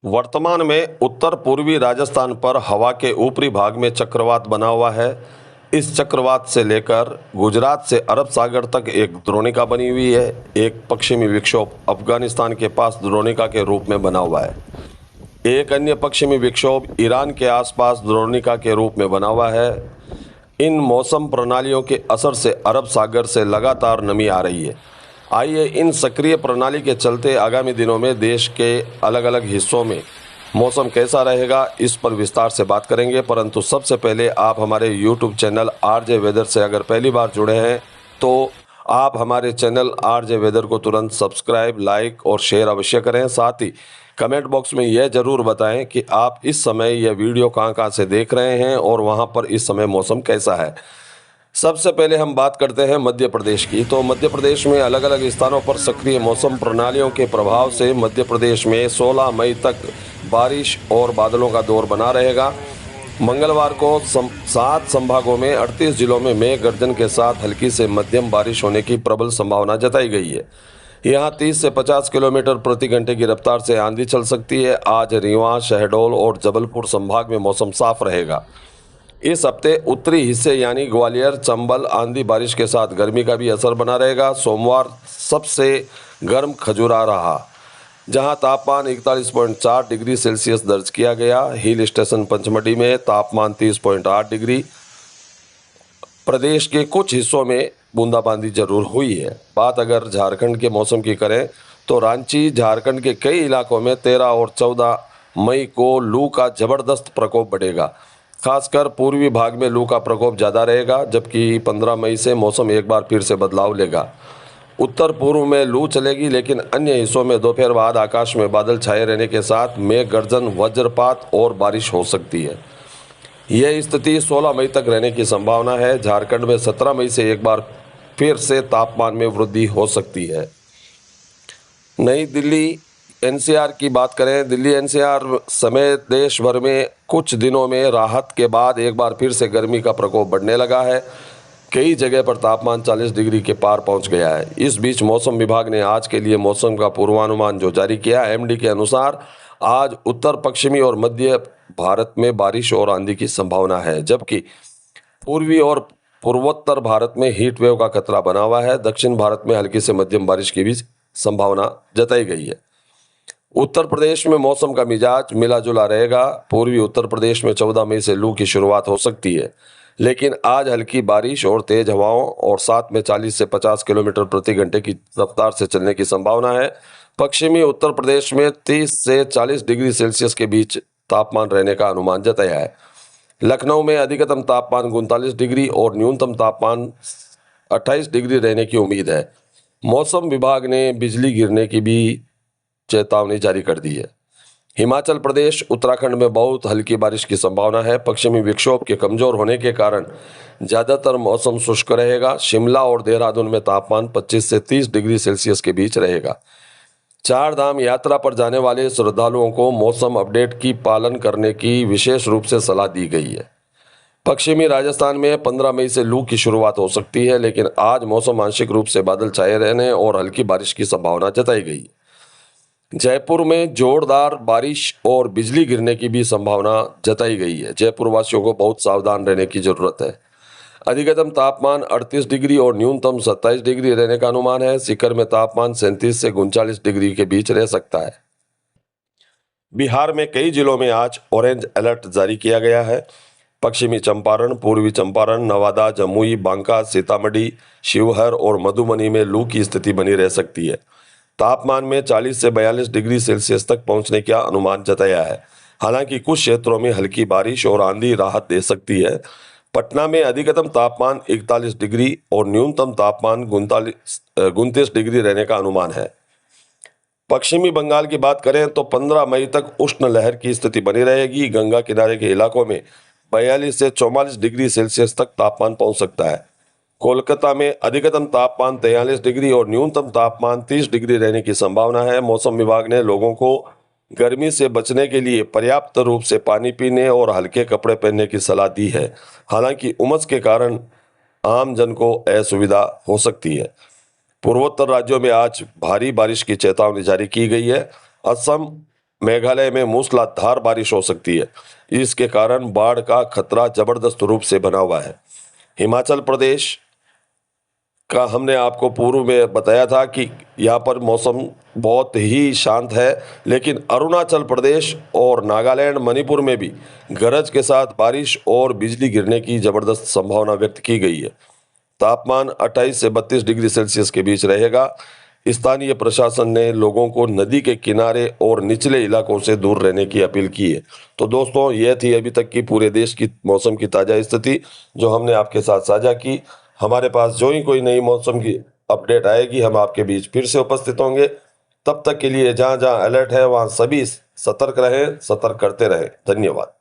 वर्तमान में उत्तर पूर्वी राजस्थान पर हवा के ऊपरी भाग में चक्रवात बना हुआ है। इस चक्रवात से लेकर गुजरात से अरब सागर तक एक द्रोणिका बनी हुई है। एक पश्चिमी विक्षोभ अफगानिस्तान के पास द्रोणिका के रूप में बना हुआ है। एक अन्य पश्चिमी विक्षोभ ईरान के आसपास द्रोणिका के रूप में बना हुआ है। इन मौसम प्रणालियों के असर से अरब सागर से लगातार नमी आ रही है। आइए इन सक्रिय प्रणाली के चलते आगामी दिनों में देश के अलग अलग हिस्सों में मौसम कैसा रहेगा, इस पर विस्तार से बात करेंगे। परंतु सबसे पहले आप हमारे YouTube चैनल आरजे वेदर से अगर पहली बार जुड़े हैं तो आप हमारे चैनल आरजे वेदर को तुरंत सब्सक्राइब, लाइक और शेयर अवश्य करें। साथ ही कमेंट बॉक्स में यह ज़रूर बताएं कि आप इस समय यह वीडियो कहां से देख रहे हैं और वहां पर इस समय मौसम कैसा है। सबसे पहले हम बात करते हैं मध्य प्रदेश की। तो मध्य प्रदेश में अलग अलग स्थानों पर सक्रिय मौसम प्रणालियों के प्रभाव से मध्य प्रदेश में 16 मई तक बारिश और बादलों का दौर बना रहेगा। मंगलवार को 7 संभागों में 38 जिलों में मेघ गर्जन के साथ हल्की से मध्यम बारिश होने की प्रबल संभावना जताई गई है। यहाँ 30 से 50 किलोमीटर प्रति घंटे की रफ्तार से आंधी चल सकती है। आज रीवा, शहडोल और जबलपुर संभाग में मौसम साफ रहेगा। इस हफ्ते उत्तरी हिस्से यानी ग्वालियर, चंबल आंधी बारिश के साथ गर्मी का भी असर बना रहेगा। सोमवार सबसे गर्म खजुराहो रहा, जहां तापमान 41.4 डिग्री सेल्सियस दर्ज किया गया। हिल स्टेशन पंचमढ़ी में तापमान 30.8 डिग्री। प्रदेश के कुछ हिस्सों में बूंदाबांदी जरूर हुई है। बात अगर झारखंड के मौसम की करें तो रांची, झारखंड के कई इलाकों में 13 और 14 मई को लू का जबरदस्त प्रकोप बढ़ेगा। खासकर पूर्वी भाग में लू का प्रकोप ज़्यादा रहेगा, जबकि 15 मई से मौसम एक बार फिर से बदलाव लेगा। उत्तर पूर्व में लू चलेगी, लेकिन अन्य हिस्सों में दोपहर बाद आकाश में बादल छाए रहने के साथ मेघ गर्जन, वज्रपात और बारिश हो सकती है। यह स्थिति 16 मई तक रहने की संभावना है। झारखंड में 17 मई से एक बार फिर से तापमान में वृद्धि हो सकती है। नई दिल्ली एनसीआर की बात करें, दिल्ली एनसीआर समेत देश भर में कुछ दिनों में राहत के बाद एक बार फिर से गर्मी का प्रकोप बढ़ने लगा है। कई जगह पर तापमान 40 डिग्री के पार पहुंच गया है। इस बीच मौसम विभाग ने आज के लिए मौसम का पूर्वानुमान जो जारी किया, एमडी के अनुसार आज उत्तर पश्चिमी और मध्य भारत में बारिश और आंधी की संभावना है, जबकि पूर्वी और पूर्वोत्तर भारत में हीट वेव का खतरा बना हुआ है। दक्षिण भारत में हल्की से मध्यम बारिश की भी संभावना जताई गई है। उत्तर प्रदेश में मौसम का मिजाज मिला जुला रहेगा। पूर्वी उत्तर प्रदेश में 14 मई से लू की शुरुआत हो सकती है, लेकिन आज हल्की बारिश और तेज हवाओं और साथ में 40 से 50 किलोमीटर प्रति घंटे की रफ्तार से चलने की संभावना है। पश्चिमी उत्तर प्रदेश में 30 से 40 डिग्री सेल्सियस के बीच तापमान रहने का अनुमान जताया है। लखनऊ में अधिकतम तापमान 39 डिग्री और न्यूनतम तापमान 28 डिग्री रहने की उम्मीद है। मौसम विभाग ने बिजली गिरने की भी चेतावनी जारी कर दी है। हिमाचल प्रदेश, उत्तराखंड में बहुत हल्की बारिश की संभावना है। पश्चिमी विक्षोभ के कमजोर होने के कारण ज़्यादातर मौसम शुष्क रहेगा। शिमला और देहरादून में तापमान 25 से 30 डिग्री सेल्सियस के बीच रहेगा। चार धाम यात्रा पर जाने वाले श्रद्धालुओं को मौसम अपडेट की पालन करने की विशेष रूप से सलाह दी गई है। पश्चिमी राजस्थान में 15 मई से लू की शुरुआत हो सकती है, लेकिन आज मौसम आंशिक रूप से बादल छाए रहने और हल्की बारिश की संभावना जताई गई है। जयपुर में जोरदार बारिश और बिजली गिरने की भी संभावना जताई गई है। जयपुर वासियों को बहुत सावधान रहने की जरूरत है। अधिकतम तापमान 38 डिग्री और न्यूनतम 27 डिग्री रहने का अनुमान है। सीकर में तापमान 37 से 39 डिग्री के बीच रह सकता है। बिहार में कई जिलों में आज ऑरेंज अलर्ट जारी किया गया है। पश्चिमी चंपारण, पूर्वी चंपारण, नवादा, जमुई, बांका, सीतामढ़ी, शिवहर और मधुबनी में लू की स्थिति बनी रह सकती है। तापमान में 40 से 42 डिग्री सेल्सियस तक पहुंचने का अनुमान जताया है। हालांकि कुछ क्षेत्रों में हल्की बारिश और आंधी राहत दे सकती है। पटना में अधिकतम तापमान 41 डिग्री और न्यूनतम तापमान 29 डिग्री रहने का अनुमान है। पश्चिमी बंगाल की बात करें तो 15 मई तक उष्ण लहर की स्थिति बनी रहेगी। गंगा किनारे के इलाकों में 42 से 44 डिग्री सेल्सियस तक तापमान पहुंच सकता है। कोलकाता में अधिकतम तापमान 43 डिग्री और न्यूनतम तापमान 30 डिग्री रहने की संभावना है। मौसम विभाग ने लोगों को गर्मी से बचने के लिए पर्याप्त रूप से पानी पीने और हल्के कपड़े पहनने की सलाह दी है। हालांकि उमस के कारण आम जन को असुविधा हो सकती है। पूर्वोत्तर राज्यों में आज भारी बारिश की चेतावनी जारी की गई है। असम, मेघालय में मूसलाधार बारिश हो सकती है। इसके कारण बाढ़ का खतरा जबरदस्त रूप से बना हुआ है। हिमाचल प्रदेश का हमने आपको पूर्व में बताया था कि यहाँ पर मौसम बहुत ही शांत है, लेकिन अरुणाचल प्रदेश और नागालैंड, मणिपुर में भी गरज के साथ बारिश और बिजली गिरने की जबरदस्त संभावना व्यक्त की गई है। तापमान 28 से 32 डिग्री सेल्सियस के बीच रहेगा। स्थानीय प्रशासन ने लोगों को नदी के किनारे और निचले इलाकों से दूर रहने की अपील की है। तो दोस्तों, यह थी अभी तक की पूरे देश की मौसम की ताज़ा स्थिति जो हमने आपके साथ साझा की। हमारे पास जो ही कोई नई मौसम की अपडेट आएगी, हम आपके बीच फिर से उपस्थित होंगे। तब तक के लिए जहाँ जहाँ अलर्ट है वहाँ सभी सतर्क रहें, सतर्क करते रहें। धन्यवाद।